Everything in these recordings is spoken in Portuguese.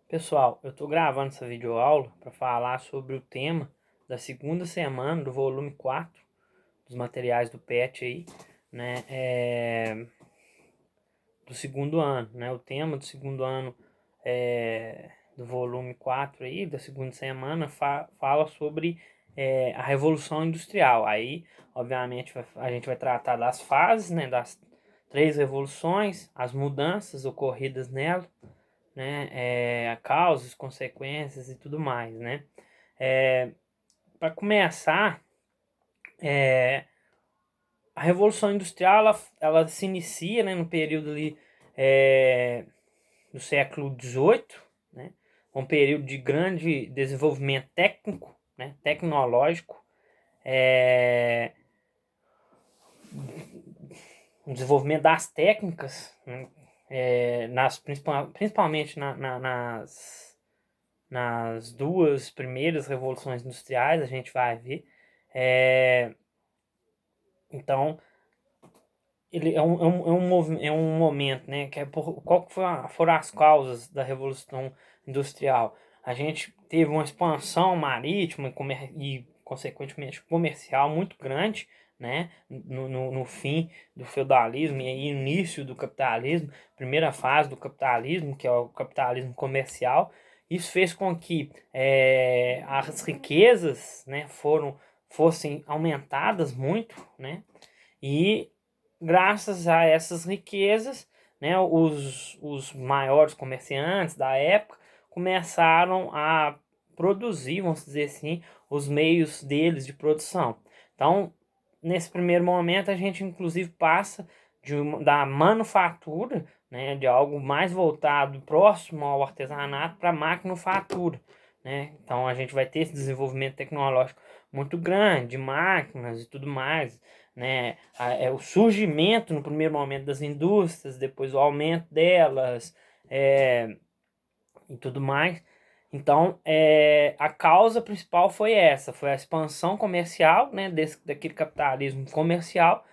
Pessoal, eu estou gravando essa videoaula para falar sobre o tema da segunda semana do volume 4 dos materiais do PET aí, né, do segundo ano, né, o tema do segundo ano do volume 4 aí, da segunda semana, fala sobre a Revolução Industrial. Aí, obviamente, a gente vai tratar das fases, né, das três revoluções, as mudanças ocorridas nela, né, causas, consequências e tudo mais, né. Para começar, é, a Revolução Industrial ela se inicia, né, no período ali do século XVIII, né, um período de grande desenvolvimento técnico, né, tecnológico, é, um desenvolvimento das técnicas, né, principalmente nas duas primeiras revoluções industriais, a gente vai ver. É, então, ele é um momento, né? Qual que foram as causas da Revolução Industrial? A gente teve uma expansão marítima e consequentemente, comercial muito grande, né? No fim do feudalismo e início do capitalismo, primeira fase do capitalismo, que é o capitalismo comercial. Isso fez com que as riquezas, né, fossem aumentadas muito, né? E graças a essas riquezas, né, os maiores comerciantes da época começaram a produzir, vamos dizer assim, os meios deles de produção. Então, nesse primeiro momento, a gente inclusive passa da manufatura, né, de algo mais voltado próximo ao artesanato para a maquinofatura, né? Então, a gente vai ter esse desenvolvimento tecnológico muito grande, de máquinas e tudo mais, né? O surgimento no primeiro momento das indústrias, depois o aumento delas, e tudo mais. Então, a causa principal foi essa, foi a expansão comercial, né, daquele capitalismo comercial,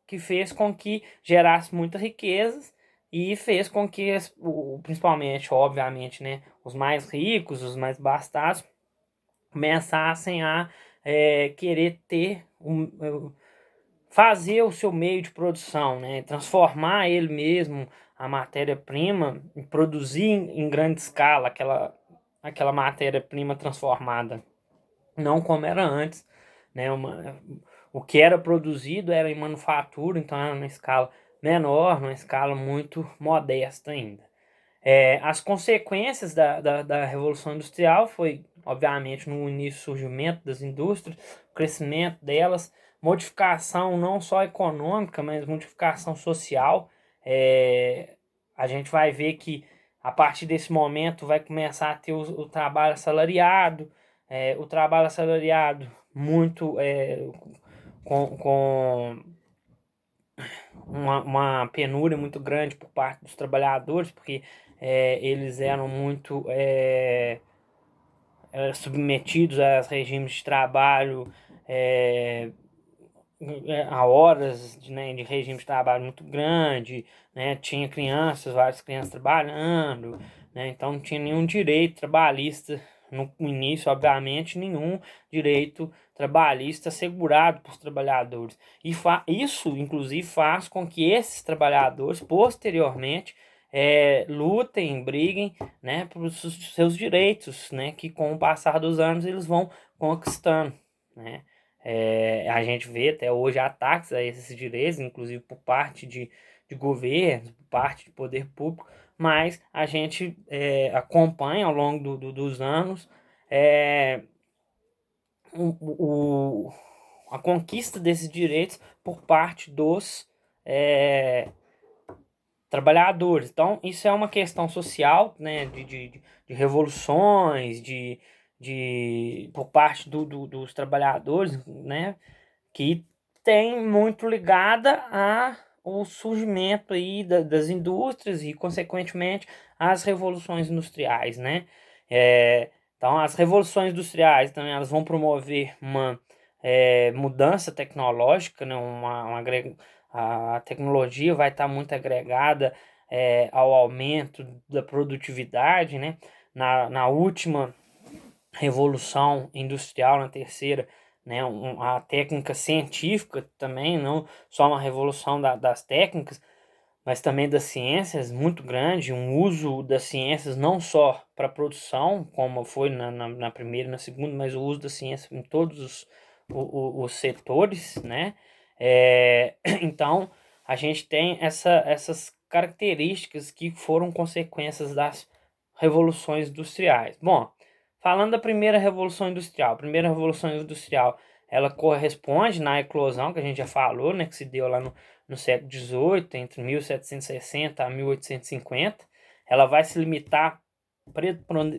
que fez com que gerasse muitas riquezas e fez com que, principalmente, obviamente, né, os mais ricos, os mais bastados, começassem a querer ter fazer o seu meio de produção, né? Transformar ele mesmo, a matéria-prima, e produzir em grande escala aquela matéria-prima transformada, não como era antes, né? O que era produzido era em manufatura, então era numa escala menor, numa escala muito modesta ainda. As consequências da Revolução Industrial foi, obviamente, no início surgimento das indústrias, o crescimento delas, modificação não só econômica, mas modificação social. É, a gente vai ver que a partir desse momento vai começar a ter o trabalho assalariado, o trabalho assalariado muito com uma penúria muito grande por parte dos trabalhadores, porque eles eram muito submetidos a regimes de trabalho, é, a horas de regime de trabalho muito grande, né? Tinha várias crianças trabalhando, né? Então não tinha nenhum direito trabalhista no início, obviamente, nenhum direito trabalhista assegurado para os trabalhadores. E isso, inclusive, faz com que esses trabalhadores, posteriormente, lutem, briguem, né, pelos seus direitos, né, que com o passar dos anos eles vão conquistando, né. A gente vê até hoje ataques a esses direitos, inclusive por parte de governo, por parte de poder público, mas a gente acompanha ao longo dos anos é, o, o- a conquista desses direitos por parte dos é, trabalhadores. Então, isso é uma questão social, né, de revoluções, por parte dos trabalhadores, né, que tem muito ligada ao surgimento aí das indústrias e, consequentemente, às revoluções industriais, né? Então, as revoluções industriais também elas vão promover uma mudança tecnológica, né? A tecnologia vai estar muito agregada ao aumento da produtividade, né? Na última revolução industrial, na terceira, né? A técnica científica também, não só uma revolução das técnicas, mas também das ciências muito grande, um uso das ciências não só para produção, como foi na primeira e na segunda, mas o uso da ciência em todos os setores, né? Então, a gente tem essas características que foram consequências das revoluções industriais. Bom, falando da primeira revolução industrial, a primeira revolução industrial, ela corresponde na eclosão que a gente já falou, né, que se deu lá no século XVIII, entre 1760 a 1850, ela vai se limitar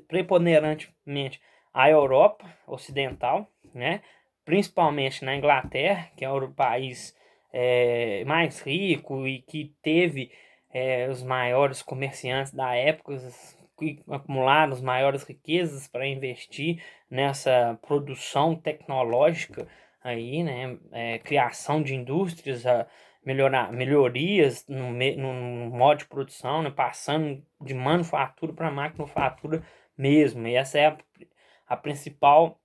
preponderantemente à Europa Ocidental, né? Principalmente na Inglaterra, que é o país mais rico e que teve os maiores comerciantes da época, que acumularam as maiores riquezas para investir nessa produção tecnológica aí, né? Criação de indústrias, melhorias no modo de produção, né? Passando de manufatura para maquinofatura mesmo. E essa é a principal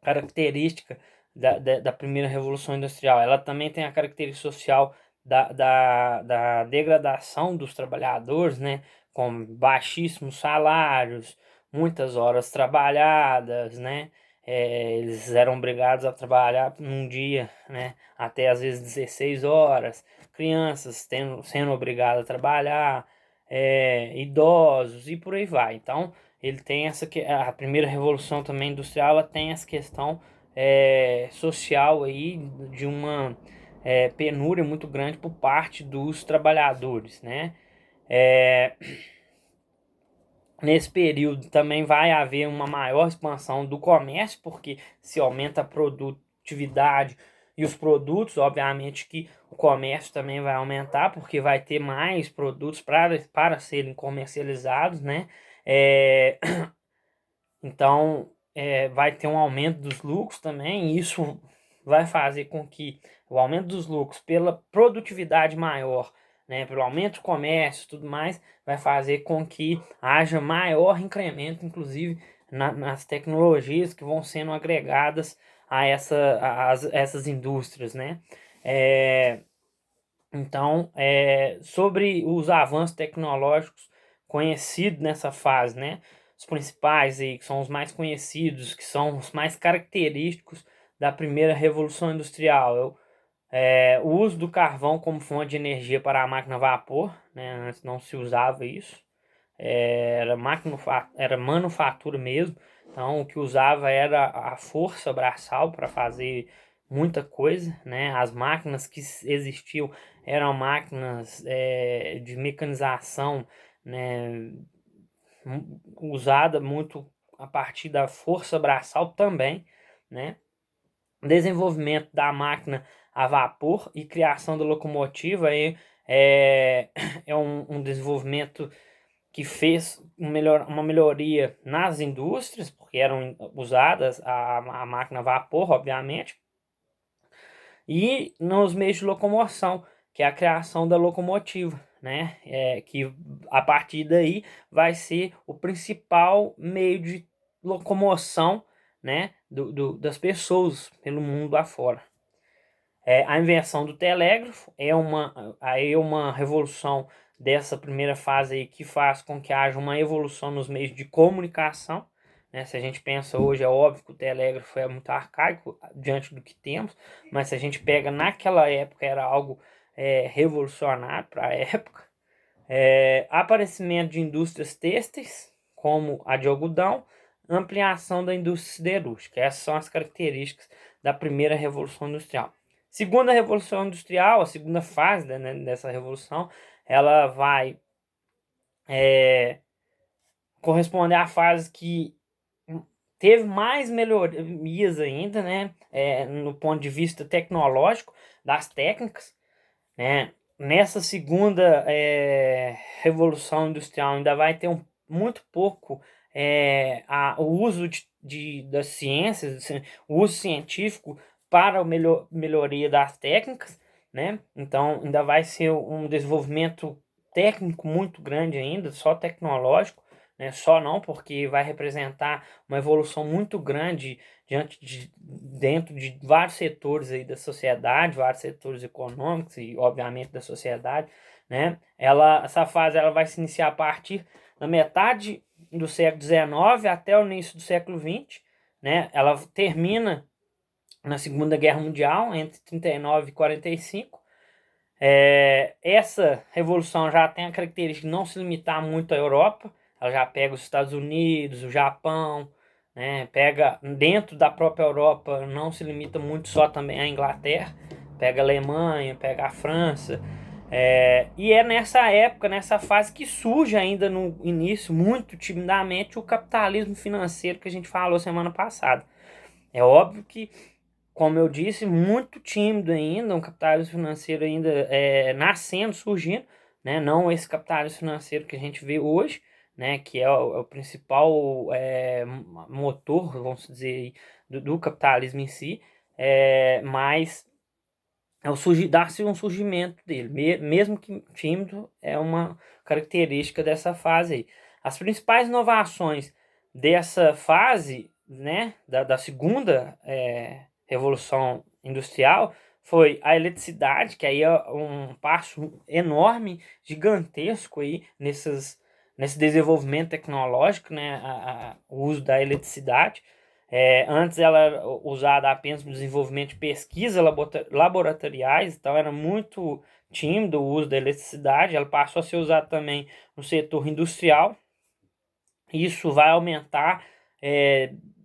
característica da primeira revolução industrial. Ela também tem a característica social da degradação dos trabalhadores, né? Com baixíssimos salários, muitas horas trabalhadas, né? Eles eram obrigados a trabalhar num dia, né? Até às vezes 16 horas. Crianças sendo obrigadas a trabalhar, idosos e por aí vai. Então, ele tem a primeira revolução também industrial, ela tem essa questão social aí de uma penúria muito grande por parte dos trabalhadores, né? É, Nesse período também vai haver uma maior expansão do comércio, porque se aumenta a produtividade e os produtos, obviamente que o comércio também vai aumentar, porque vai ter mais produtos para serem comercializados, né? É, então, vai ter um aumento dos lucros também, e isso vai fazer com que o aumento dos lucros, pela produtividade maior, né, pelo aumento do comércio e tudo mais, vai fazer com que haja maior incremento, inclusive, nas tecnologias que vão sendo agregadas a essas indústrias, né? É, então, sobre os avanços tecnológicos conhecidos nessa fase, né? Os principais aí, que são os mais conhecidos, que são os mais característicos da primeira revolução industrial. O uso do carvão como fonte de energia para a máquina a vapor, né? Antes não se usava isso. Era manufatura mesmo. Então, o que usava era a força braçal para fazer muita coisa, né? As máquinas que existiam eram máquinas de mecanização, né? Usada muito a partir da força braçal também, né? Desenvolvimento da máquina a vapor e criação da locomotiva é um desenvolvimento que fez uma melhoria nas indústrias, porque eram usadas a máquina a vapor, obviamente, e nos meios de locomoção, que é a criação da locomotiva, né? Que a partir daí vai ser o principal meio de locomoção, né? Das pessoas pelo mundo afora. A invenção do telégrafo é uma revolução dessa primeira fase aí que faz com que haja uma evolução nos meios de comunicação, né? Se a gente pensa hoje, é óbvio que o telégrafo é muito arcaico diante do que temos, mas se a gente pega naquela época era algo revolucionário para a época. Aparecimento de indústrias têxteis, como a de algodão, ampliação da indústria siderúrgica. Essas são as características da primeira revolução industrial. Segunda revolução industrial, a segunda fase, né, dessa revolução, ela vai corresponder à fase que teve mais melhorias ainda, né, no ponto de vista tecnológico, das técnicas, né? Nessa segunda revolução industrial ainda vai ter muito pouco o uso das ciências, assim, o uso científico para a melhoria das técnicas, né? Então ainda vai ser um desenvolvimento técnico muito grande ainda, só tecnológico, né? Só não, porque vai representar uma evolução muito grande dentro de vários setores aí da sociedade, vários setores econômicos e, obviamente, da sociedade, né? Essa fase ela vai se iniciar a partir da metade do século XIX até o início do século XX, né? Ela termina na Segunda Guerra Mundial, entre 39 e 45. Essa revolução já tem a característica de não se limitar muito à Europa, ela já pega os Estados Unidos, o Japão, né? Pega dentro da própria Europa, não se limita muito só também à Inglaterra, pega a Alemanha, pega a França. E é nessa época, nessa fase que surge ainda no início, muito timidamente, o capitalismo financeiro que a gente falou semana passada. É óbvio que, como eu disse, muito tímido ainda, um capitalismo financeiro ainda nascendo, surgindo, né? Não esse capitalismo financeiro que a gente vê hoje, né? Que é o principal motor, vamos dizer, do capitalismo em si, mas dá-se um surgimento dele, mesmo que tímido, é uma característica dessa fase aí. As principais inovações dessa fase, né, da segunda Revolução Industrial, foi a eletricidade, que aí é um passo enorme, gigantesco aí nesse desenvolvimento tecnológico, né, o uso da eletricidade. Antes ela era usada apenas no desenvolvimento de pesquisas laboratoriais, então era muito tímido o uso da eletricidade. Ela passou a ser usada também no setor industrial. Isso vai aumentar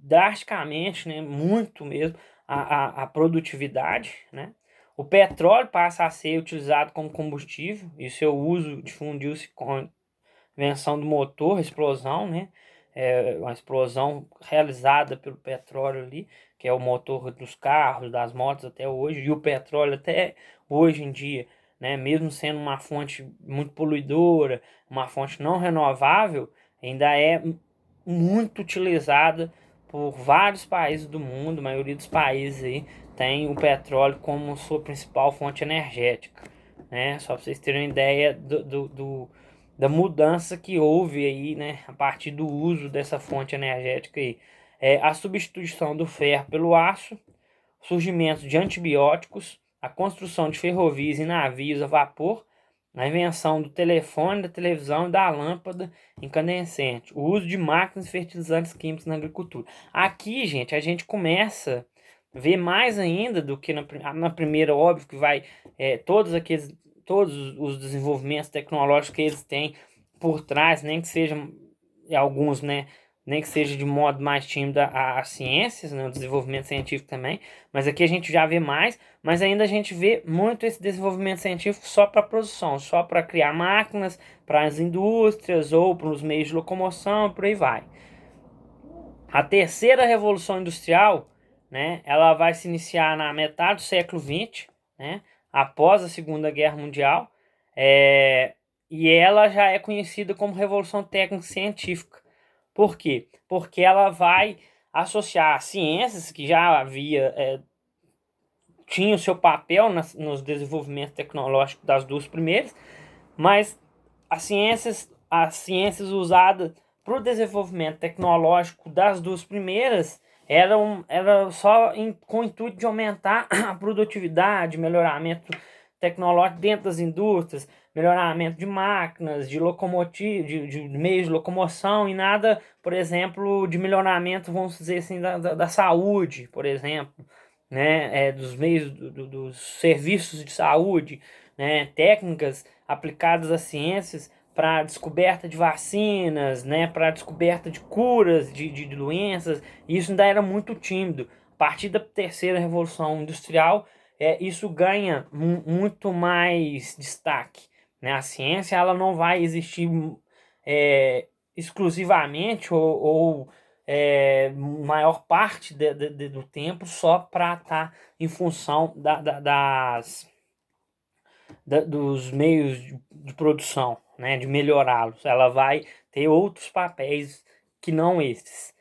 drasticamente, né, muito mesmo, a produtividade, né? O petróleo passa a ser utilizado como combustível e seu uso difundiu-se com a invenção do motor, explosão, né? Uma explosão realizada pelo petróleo ali, que é o motor dos carros, das motos até hoje, e o petróleo até hoje em dia, né? Mesmo sendo uma fonte muito poluidora, uma fonte não renovável, ainda é muito utilizada por vários países do mundo. A maioria dos países aí tem o petróleo como sua principal fonte energética, né? Só para vocês terem uma ideia da mudança que houve aí, né, a partir do uso dessa fonte energética aí. A substituição do ferro pelo aço, surgimento de antibióticos, a construção de ferrovias e navios a vapor, a invenção do telefone, da televisão e da lâmpada incandescente, o uso de máquinas e fertilizantes químicos na agricultura. Aqui, gente, a gente começa a ver mais ainda do que na primeira, óbvio que vai todos os desenvolvimentos tecnológicos que eles têm por trás, nem que sejam alguns, né, nem que seja de modo mais tímido a ciências, né, o desenvolvimento científico também, mas aqui a gente já vê mais, mas ainda a gente vê muito esse desenvolvimento científico só para produção, só para criar máquinas, para as indústrias ou para os meios de locomoção, por aí vai. A terceira revolução industrial, né, ela vai se iniciar na metade do século XX, né, após a Segunda Guerra Mundial, e ela já é conhecida como Revolução Técnico-Científica. Por quê? Porque ela vai associar ciências que já tinham seu papel nos desenvolvimentos tecnológicos das duas primeiras, mas as ciências usadas para o desenvolvimento tecnológico das duas primeiras era só com o intuito de aumentar a produtividade, melhoramento tecnológico dentro das indústrias, melhoramento de máquinas, de locomotiva, de meios de locomoção e nada, por exemplo, de melhoramento, vamos dizer assim, da saúde, por exemplo, né, dos meios dos serviços de saúde, né, técnicas aplicadas às ciências para descoberta de vacinas, né, para descoberta de curas de doenças. Isso ainda era muito tímido. A partir da terceira revolução industrial, isso ganha muito mais destaque, né? A ciência ela não vai existir exclusivamente ou maior parte do tempo só para estar em função dos meios de produção, né, de melhorá-los. Ela vai ter outros papéis que não esses.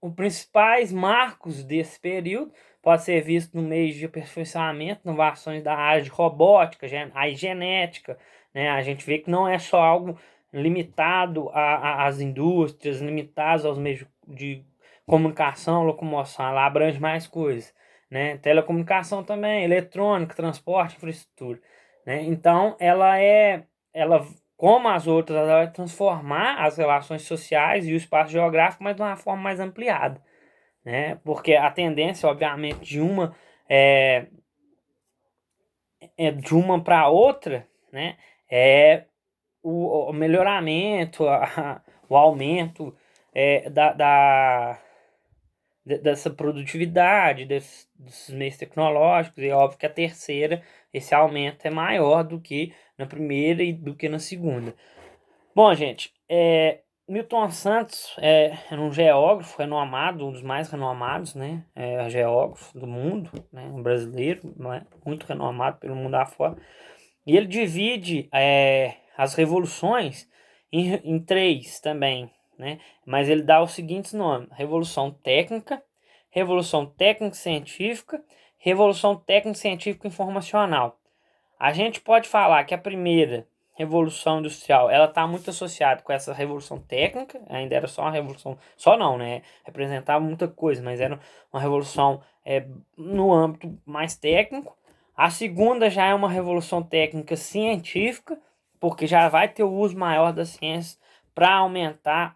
Os principais marcos desse período pode ser visto no meio de aperfeiçoamento, inovações da área de robótica, a genética, né? A gente vê que não é só algo limitado às indústrias, limitado aos meios de comunicação, locomoção, ela abrange mais coisas, né? Telecomunicação também, eletrônica, transporte, infraestrutura, né? Então, ela, como as outras, ela vai transformar as relações sociais e o espaço geográfico, mas de uma forma mais ampliada, né? Porque a tendência, obviamente, é, de uma para outra, né? É o melhoramento, o aumento dessa produtividade, desses meios tecnológicos. E é óbvio que a terceira, esse aumento é maior do que na primeira e do que na segunda. Bom, gente, Milton Santos era um geógrafo renomado, um dos mais renomados, né? Geógrafo do mundo, né? Um brasileiro, né? Muito renomado pelo mundo afora. E ele divide as revoluções em três também, né? Mas ele dá os seguintes nomes: Revolução Técnico-Científica, Revolução Técnico-Científica Informacional. A gente pode falar que a primeira Revolução Industrial, ela está muito associada com essa Revolução Técnica, ainda era só uma revolução, só não, né? Representava muita coisa, mas era uma revolução no âmbito mais técnico. A segunda já é uma revolução técnica científica, porque já vai ter o uso maior das ciências para aumentar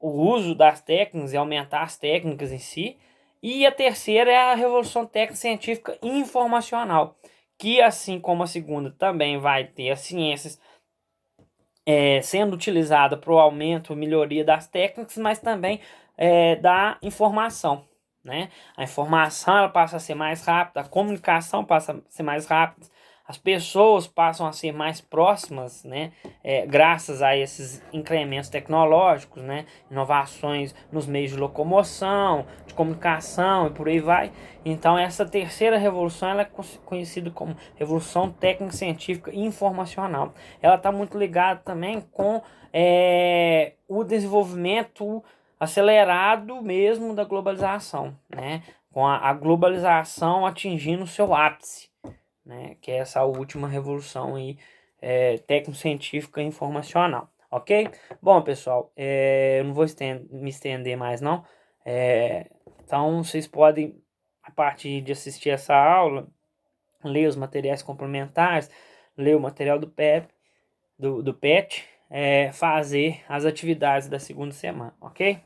o uso das técnicas e aumentar as técnicas em si. E a terceira é a revolução técnica científica e informacional, que assim como a segunda também vai ter as ciências sendo utilizada para o aumento e melhoria das técnicas, mas também da informação, né? A informação ela passa a ser mais rápida, a comunicação passa a ser mais rápida, as pessoas passam a ser mais próximas, né? Graças a esses incrementos tecnológicos, né? Inovações nos meios de locomoção, de comunicação e por aí vai. Então essa terceira revolução ela é conhecida como Revolução Técnica Científica e Informacional. Ela está muito ligada também com o desenvolvimento acelerado mesmo da globalização, né? Com a globalização atingindo o seu ápice, né? Que é essa última revolução aí, técnico-científica e informacional, ok? Bom, pessoal, eu não vou me estender mais, não. Então, vocês podem, a partir de assistir essa aula, ler os materiais complementares, ler o material do PET, fazer as atividades da segunda semana, ok?